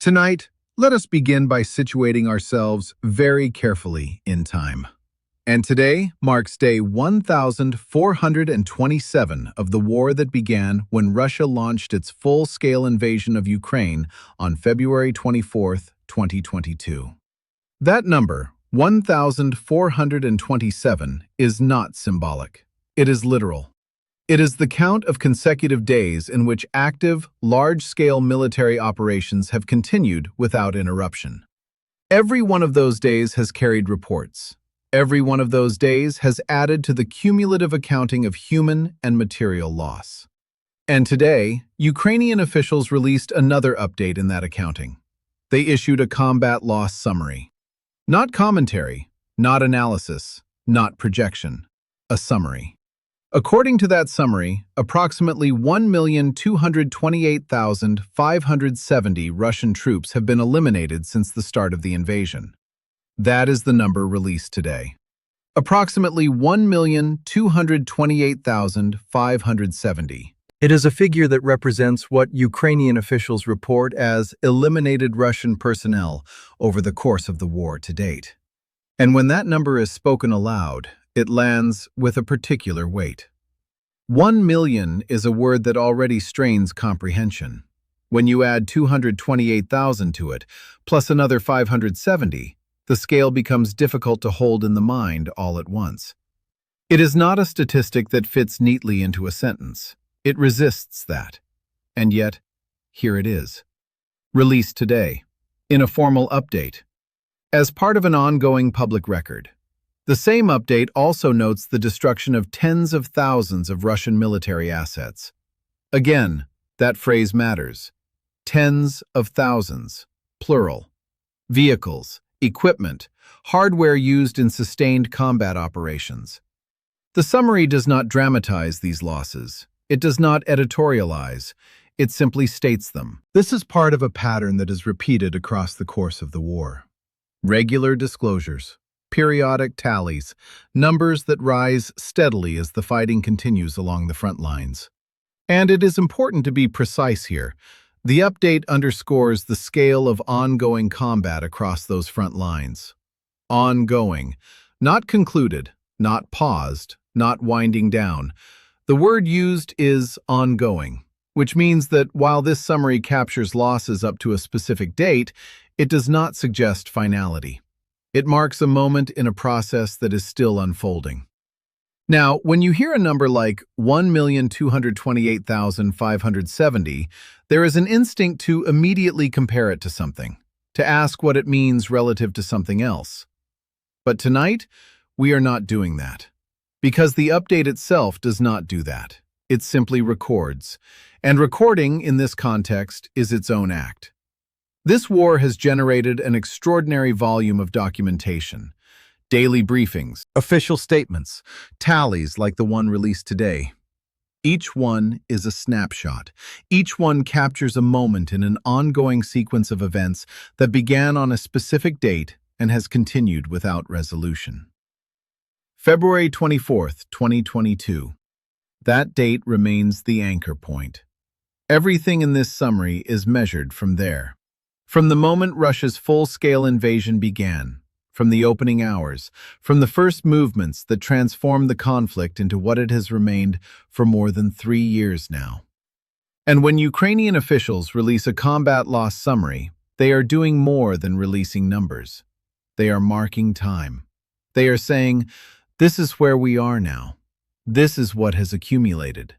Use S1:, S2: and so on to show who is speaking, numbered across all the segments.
S1: Tonight, let us begin by situating ourselves very carefully in time. And today marks day 1427 of the war that began when Russia launched its full-scale invasion of Ukraine on February 24th, 2022. That number, 1427, is not symbolic. It is literal. It is the count of consecutive days in which active, large-scale military operations have continued without interruption. Every one of those days has carried reports. Every one of those days has added to the cumulative accounting of human and material loss. And today, Ukrainian officials released another update in that accounting. They issued a combat loss summary. Not commentary, not analysis, not projection. A summary. According to that summary, approximately 1,228,570 Russian troops have been eliminated since the start of the invasion. That is the number released today. Approximately 1,228,570. It is a figure that represents what Ukrainian officials report as eliminated Russian personnel over the course of the war to date. And when that number is spoken aloud, it lands with a particular weight. 1 million is a word that already strains comprehension. When you add 228,000 to it, plus another 570, the scale becomes difficult to hold in the mind all at once. It is not a statistic that fits neatly into a sentence. It resists that. And yet, here it is. Released today, in a formal update, as part of an ongoing public record. The same update also notes the destruction of tens of thousands of Russian military assets. Again, that phrase matters. Tens of thousands, plural. Vehicles, equipment, hardware used in sustained combat operations. The summary does not dramatize these losses. It does not editorialize. It simply states them. This is part of a pattern that is repeated across the course of the war. Regular disclosures. Periodic tallies, numbers that rise steadily as the fighting continues along the front lines. And it is important to be precise here. The update underscores the scale of ongoing combat across those front lines. Ongoing, not concluded, not paused, not winding down. The word used is ongoing, which means that while this summary captures losses up to a specific date, it does not suggest finality. It marks a moment in a process that is still unfolding. Now, when you hear a number like 1,228,570, there is an instinct to immediately compare it to something, to ask what it means relative to something else. But tonight, we are not doing that, because the update itself does not do that. It simply records, and recording in this context is its own act. This war has generated an extraordinary volume of documentation, daily briefings, official statements, tallies like the one released today. Each one is a snapshot. Each one captures a moment in an ongoing sequence of events that began on a specific date and has continued without resolution. February 24th, 2022. That date remains the anchor point. Everything in this summary is measured from there. From the moment Russia's full-scale invasion began, from the opening hours, from the first movements that transformed the conflict into what it has remained for more than 3 years now. And when Ukrainian officials release a combat loss summary, they are doing more than releasing numbers. They are marking time. They are saying, this is where we are now. This is what has accumulated.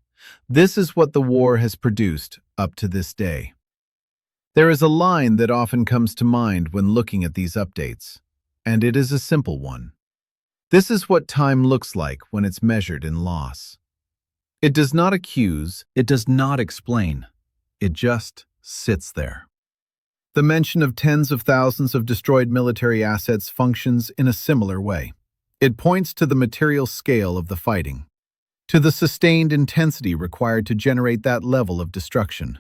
S1: This is what the war has produced up to this day. There is a line that often comes to mind when looking at these updates, and it is a simple one. This is what time looks like when it's measured in loss. It does not accuse, it does not explain, it just sits there. The mention of tens of thousands of destroyed military assets functions in a similar way. It points to the material scale of the fighting, to the sustained intensity required to generate that level of destruction.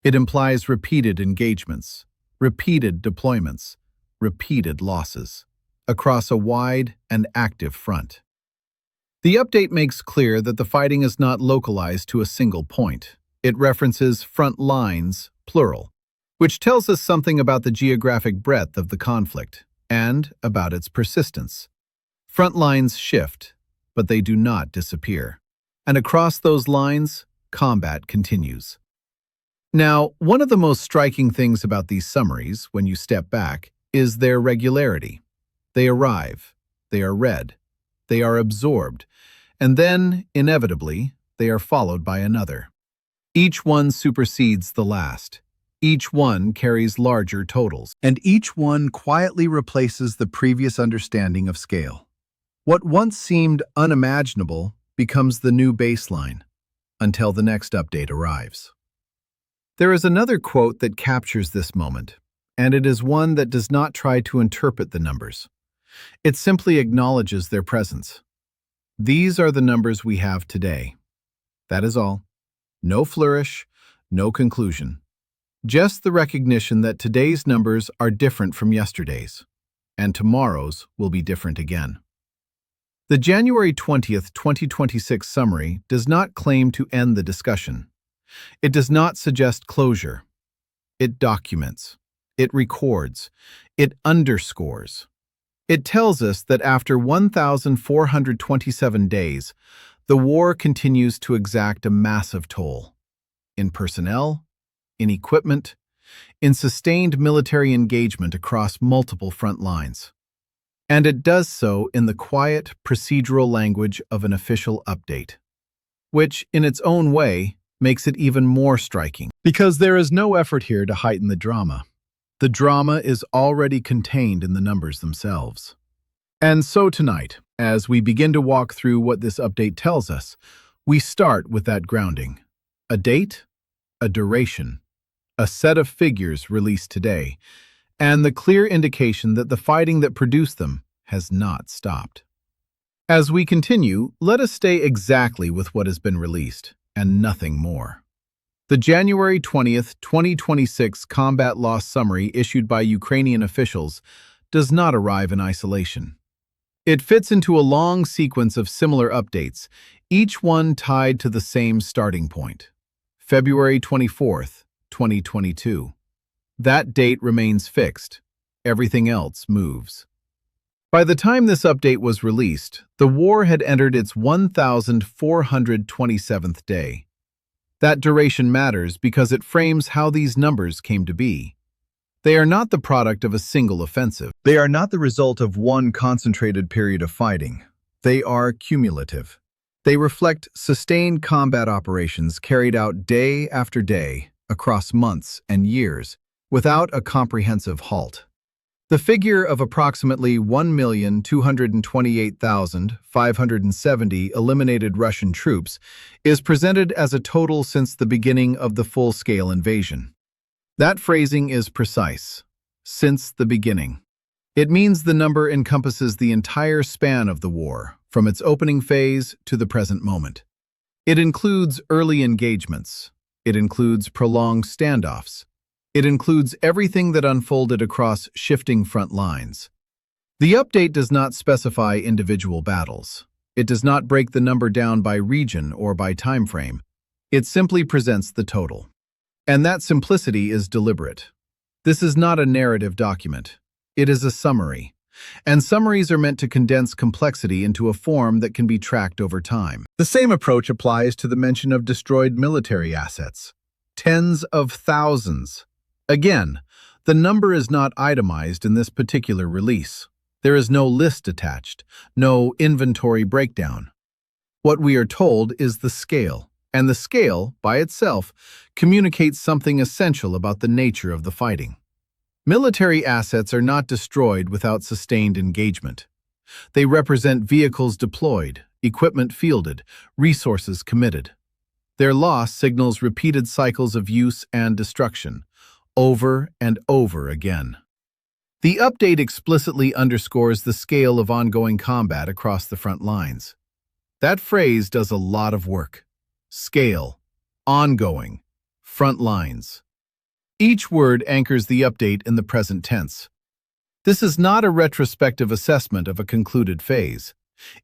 S1: It implies repeated engagements, repeated deployments, repeated losses, across a wide and active front. The update makes clear that the fighting is not localized to a single point. It references front lines, plural. which tells us something about the geographic breadth of the conflict and about its persistence. Front lines shift, but they do not disappear. And across those lines, combat continues. Now, one of the most striking things about these summaries, when you step back, is their regularity. They arrive, they are read, they are absorbed, and then, inevitably, they are followed by another. Each one supersedes the last. Each one carries larger totals, and each one quietly replaces the previous understanding of scale. What once seemed unimaginable becomes the new baseline, until the next update arrives. There is another quote that captures this moment, and it is one that does not try to interpret the numbers. It simply acknowledges their presence. These are the numbers we have today. That is all. No flourish, no conclusion. Just the recognition that today's numbers are different from yesterday's, and tomorrow's will be different again. The January 20th, 2026 summary does not claim to end the discussion. It does not suggest closure. It documents. It records. It underscores. It tells us that after 1,427 days, the war continues to exact a massive toll. In personnel, in equipment, in sustained military engagement across multiple front lines. And it does so in the quiet, procedural language of an official update, which, in its own way, makes it even more striking. Because there is no effort here to heighten the drama. The drama is already contained in the numbers themselves. And so tonight, as we begin to walk through what this update tells us, we start with that grounding. A date, a duration, a set of figures released today, and the clear indication that the fighting that produced them has not stopped. As we continue, let us stay exactly with what has been released, and nothing more. The January 20th, 2026 combat loss summary issued by Ukrainian officials does not arrive in isolation. It fits into a long sequence of similar updates, each one tied to the same starting point. February 24th, 2022. That date remains fixed. Everything else moves. By the time this update was released, the war had entered its 1,427th day. That duration matters because it frames how these numbers came to be. They are not the product of a single offensive. They are not the result of one concentrated period of fighting. They are cumulative. They reflect sustained combat operations carried out day after day, across months and years, without a comprehensive halt. The figure of approximately 1,228,570 eliminated Russian troops is presented as a total since the beginning of the full-scale invasion. That phrasing is precise. Since the beginning. It means the number encompasses the entire span of the war, from its opening phase to the present moment. It includes early engagements. It includes prolonged standoffs. It includes everything that unfolded across shifting front lines. The update does not specify individual battles. It does not break the number down by region or by time frame. It simply presents the total. And that simplicity is deliberate. This is not a narrative document. It is a summary. And summaries are meant to condense complexity into a form that can be tracked over time. The same approach applies to the mention of destroyed military assets. Tens of thousands. Again, the number is not itemized in this particular release. There is no list attached, no inventory breakdown. What we are told is the scale, and the scale, by itself, communicates something essential about the nature of the fighting. Military assets are not destroyed without sustained engagement. They represent vehicles deployed, equipment fielded, resources committed. Their loss signals repeated cycles of use and destruction, over and over again. The update explicitly underscores the scale of ongoing combat across the front lines. That phrase does a lot of work. Scale, ongoing, front lines. Each word anchors the update in the present tense. This is not a retrospective assessment of a concluded phase.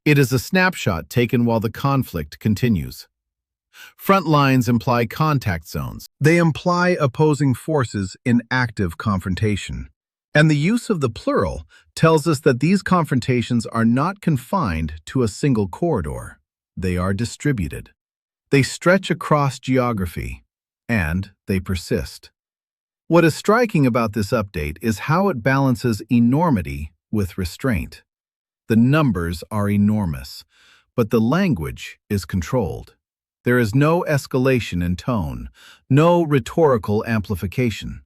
S1: It is a snapshot taken while the conflict continues. Front lines imply contact zones. They imply opposing forces in active confrontation. And the use of the plural tells us that these confrontations are not confined to a single corridor. They are distributed. They stretch across geography, and they persist. What is striking about this update is how it balances enormity with restraint. The numbers are enormous, but the language is controlled. There is no escalation in tone, no rhetorical amplification.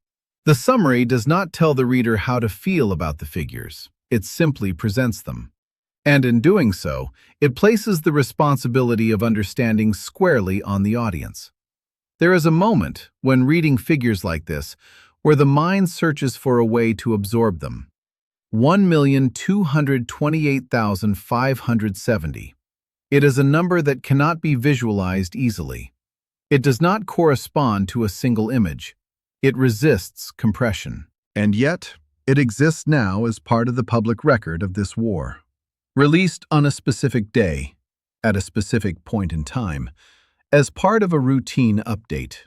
S1: The summary does not tell the reader how to feel about the figures. It simply presents them. And in doing so, it places the responsibility of understanding squarely on the audience. There is a moment, when reading figures like this, where the mind searches for a way to absorb them. 1,228,570. It is a number that cannot be visualized easily. It does not correspond to a single image. It resists compression. And yet, it exists now as part of the public record of this war. Released on a specific day, at a specific point in time, as part of a routine update.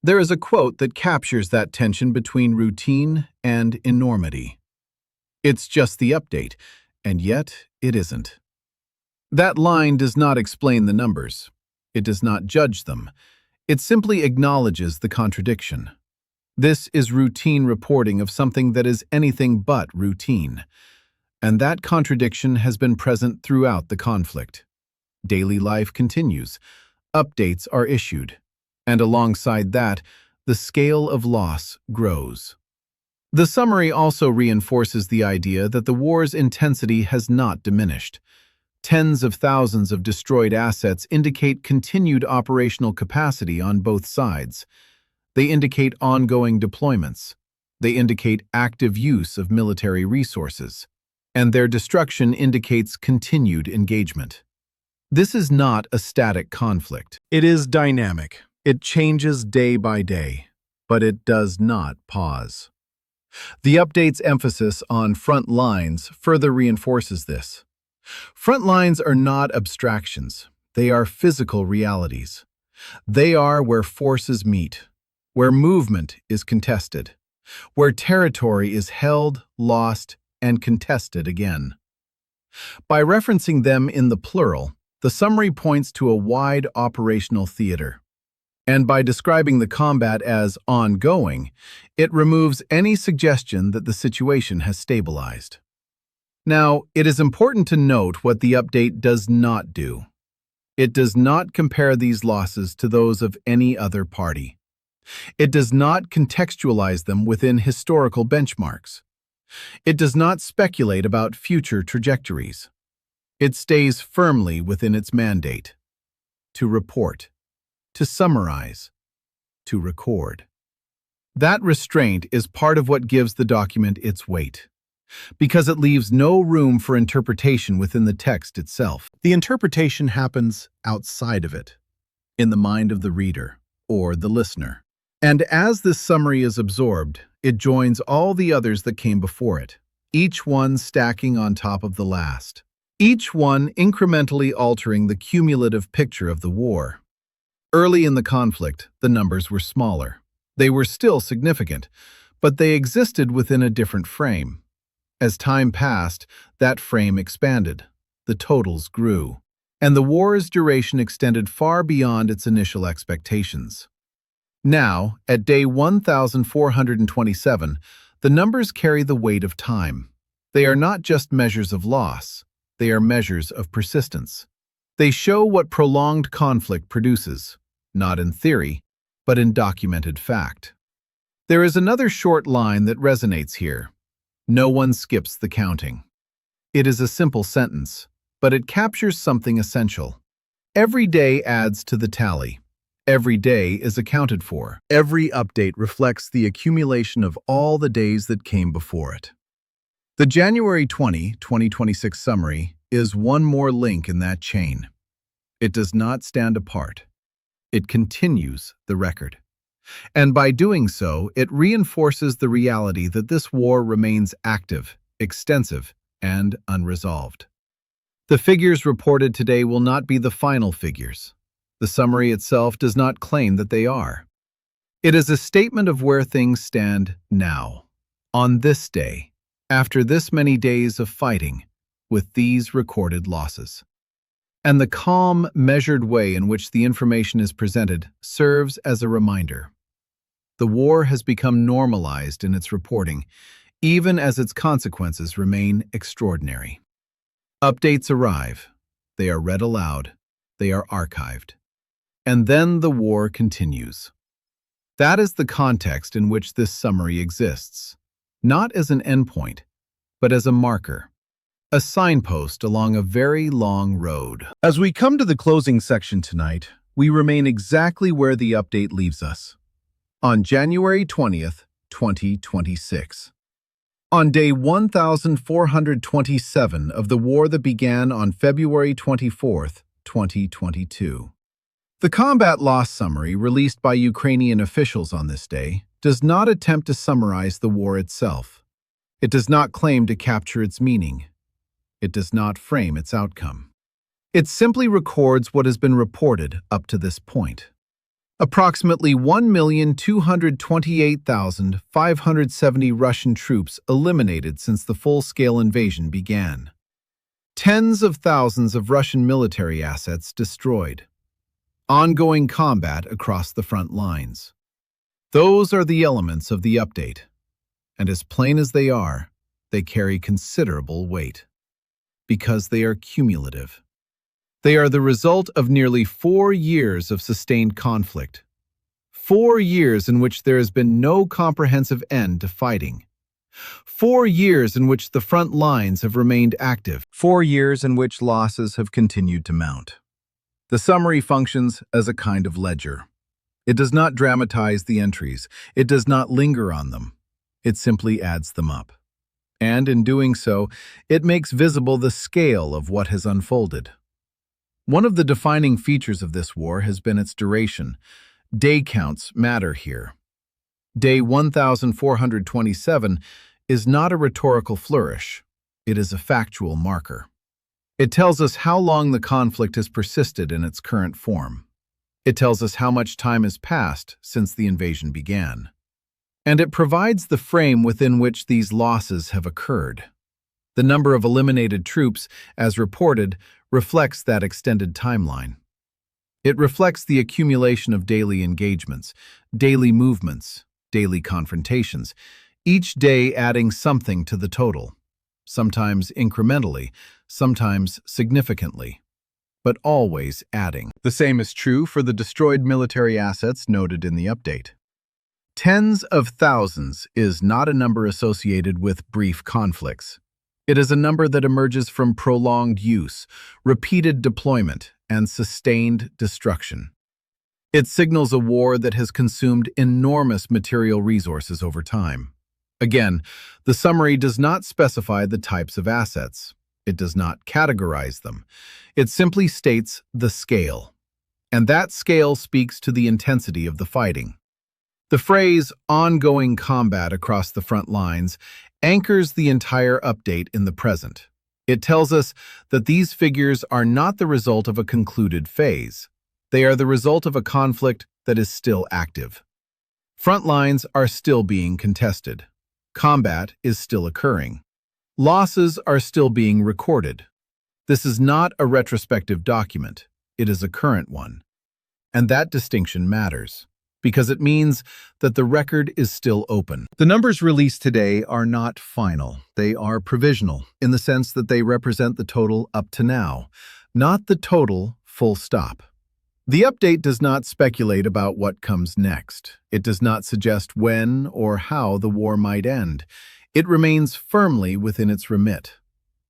S1: There is a quote that captures that tension between routine and enormity. It's just the update, and yet it isn't. That line does not explain the numbers. It does not judge them. It simply acknowledges the contradiction. This is routine reporting of something that is anything but routine. And that contradiction has been present throughout the conflict. Daily life continues. Updates are issued. And alongside that, the scale of loss grows. The summary also reinforces the idea that the war's intensity has not diminished. Tens of thousands of destroyed assets indicate continued operational capacity on both sides. They indicate ongoing deployments. They indicate active use of military resources. And their destruction indicates continued engagement. This is not a static conflict. It is dynamic. It changes day by day, but it does not pause. The update's emphasis on front lines further reinforces this. Front lines are not abstractions. They are physical realities. They are where forces meet, where movement is contested, where territory is held, lost, and contested again. By referencing them in the plural, the summary points to a wide operational theater. And by describing the combat as ongoing, it removes any suggestion that the situation has stabilized. Now, it is important to note what the update does not do. It does not compare these losses to those of any other party. It does not contextualize them within historical benchmarks. It does not speculate about future trajectories. It stays firmly within its mandate: to report, to summarize, to record. That restraint is part of what gives the document its weight, because it leaves no room for interpretation within the text itself. The interpretation happens outside of it, in the mind of the reader or the listener. And as this summary is absorbed, it joins all the others that came before it, each one stacking on top of the last, each one incrementally altering the cumulative picture of the war. Early in the conflict, the numbers were smaller. They were still significant, but they existed within a different frame. As time passed, that frame expanded, the totals grew, and the war's duration extended far beyond its initial expectations. Now, at day 1427, the numbers carry the weight of time. They are not just measures of loss, they are measures of persistence. They show what prolonged conflict produces, not in theory, but in documented fact. There is another short line that resonates here. No one skips the counting. It is a simple sentence, but it captures something essential. Every day adds to the tally. Every day is accounted for. Every update reflects the accumulation of all the days that came before it. The January 20, 2026 summary is one more link in that chain. It does not stand apart. It continues the record. And by doing so, it reinforces the reality that this war remains active, extensive, and unresolved. The figures reported today will not be the final figures. The summary itself does not claim that they are. It is a statement of where things stand now, on this day, after this many days of fighting, with these recorded losses. And the calm, measured way in which the information is presented serves as a reminder. The war has become normalized in its reporting, even as its consequences remain extraordinary. Updates arrive. They are read aloud. They are archived. And then the war continues. That is the context in which this summary exists, not as an endpoint, but as a marker, a signpost along a very long road. As we come to the closing section tonight, we remain exactly where the update leaves us. On January 20th, 2026. On day 1427 of the war that began on February 24th, 2022. The combat loss summary released by Ukrainian officials on this day does not attempt to summarize the war itself. It does not claim to capture its meaning. It does not frame its outcome. It simply records what has been reported up to this point. Approximately 1,228,570 Russian troops eliminated since the full-scale invasion began. Tens of thousands of Russian military assets destroyed. Ongoing combat across the front lines. Those are the elements of the update. And as plain as they are, they carry considerable weight. Because they are cumulative. They are the result of nearly 4 years of sustained conflict. 4 years in which there has been no comprehensive end to fighting. 4 years in which the front lines have remained active. 4 years in which losses have continued to mount. The summary functions as a kind of ledger. It does not dramatize the entries. It does not linger on them. It simply adds them up. And in doing so, it makes visible the scale of what has unfolded. One of the defining features of this war has been its duration. Day counts matter here. Day 1427 is not a rhetorical flourish. It is a factual marker. It tells us how long the conflict has persisted in its current form. It tells us how much time has passed since the invasion began. And it provides the frame within which these losses have occurred. The number of eliminated troops, as reported, reflects that extended timeline. It reflects the accumulation of daily engagements, daily movements, daily confrontations, each day adding something to the total, sometimes incrementally, sometimes significantly, but always adding. The same is true for the destroyed military assets noted in the update. Tens of thousands is not a number associated with brief conflicts. It is a number that emerges from prolonged use, repeated deployment, and sustained destruction. It signals a war that has consumed enormous material resources over time. Again, the summary does not specify the types of assets. It does not categorize them. It simply states the scale. And that scale speaks to the intensity of the fighting. The phrase, ongoing combat across the front lines, anchors the entire update in the present. It tells us that these figures are not the result of a concluded phase. They are the result of a conflict that is still active. Front lines are still being contested. Combat is still occurring. Losses are still being recorded. This is not a retrospective document. It is a current one. And that distinction matters, because it means that the record is still open. The numbers released today are not final. They are provisional, in the sense that they represent the total up to now, not the total full stop. The update does not speculate about what comes next. It does not suggest when or how the war might end. It remains firmly within its remit.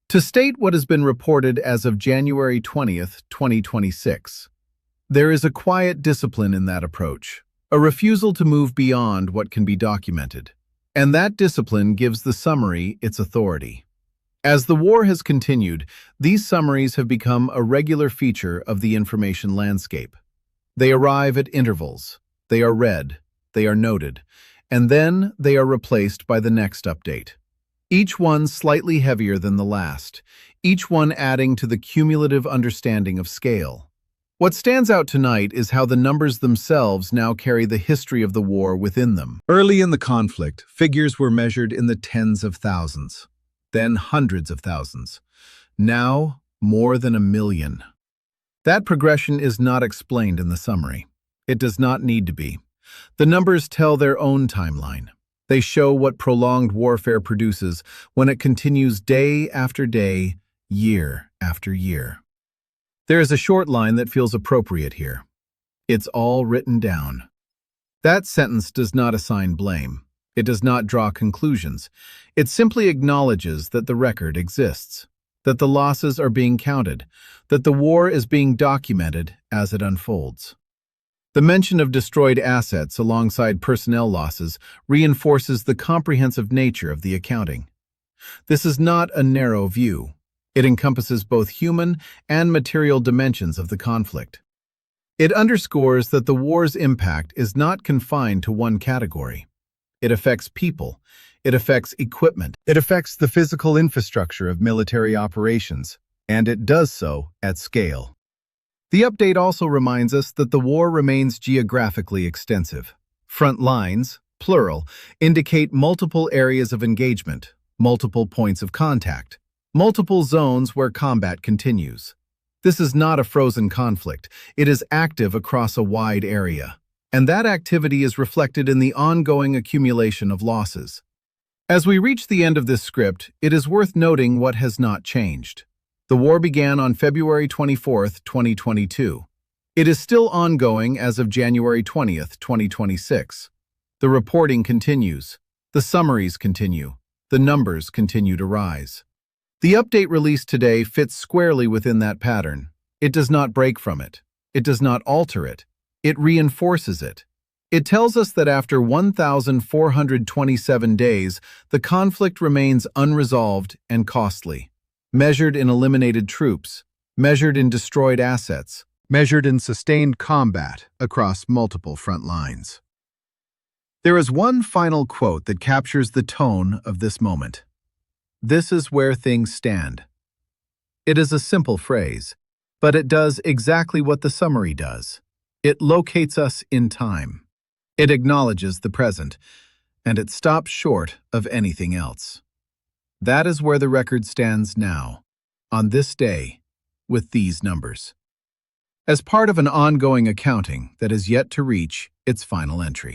S1: To state what has been reported as of January 20th, 2026, there is a quiet discipline in that approach, a refusal to move beyond what can be documented. And that discipline gives the summary its authority. As the war has continued, these summaries have become a regular feature of the information landscape. They arrive at intervals. They are read. They are noted. And then they are replaced by the next update. Each one slightly heavier than the last, each one adding to the cumulative understanding of scale. What stands out tonight is how the numbers themselves now carry the history of the war within them. Early in the conflict, figures were measured in the tens of thousands, then hundreds of thousands. Now, more than 1 million. That progression is not explained in the summary. It does not need to be. The numbers tell their own timeline. They show what prolonged warfare produces when it continues day after day, year after year. There is a short line that feels appropriate here. It's all written down. That sentence does not assign blame. It does not draw conclusions. It simply acknowledges that the record exists, that the losses are being counted, that the war is being documented as it unfolds. The mention of destroyed assets alongside personnel losses reinforces the comprehensive nature of the accounting. This is not a narrow view. It encompasses both human and material dimensions of the conflict. It underscores that the war's impact is not confined to one category. It affects people. It affects equipment. It affects the physical infrastructure of military operations, and it does so at scale. The update also reminds us that the war remains geographically extensive. Front lines, plural, indicate multiple areas of engagement, multiple points of contact, multiple zones where combat continues. This is not a frozen conflict. It is active across a wide area, and that activity is reflected in the ongoing accumulation of losses. As we reach the end of this script, it is worth noting what has not changed. The war began on February 24, 2022. It is still ongoing as of January 20, 2026. The reporting continues. The summaries continue. The numbers continue to rise. The update released today fits squarely within that pattern. It does not break from it. It does not alter it. It reinforces it. It tells us that after 1,427 days, the conflict remains unresolved and costly, measured in eliminated troops, measured in destroyed assets, measured in sustained combat across multiple front lines. There is one final quote that captures the tone of this moment. This is where things stand. It is a simple phrase, but it does exactly what the summary does. It locates us in time. It acknowledges the present, and it stops short of anything else. That is where the record stands now, on this day, with these numbers, as part of an ongoing accounting that is yet to reach its final entry.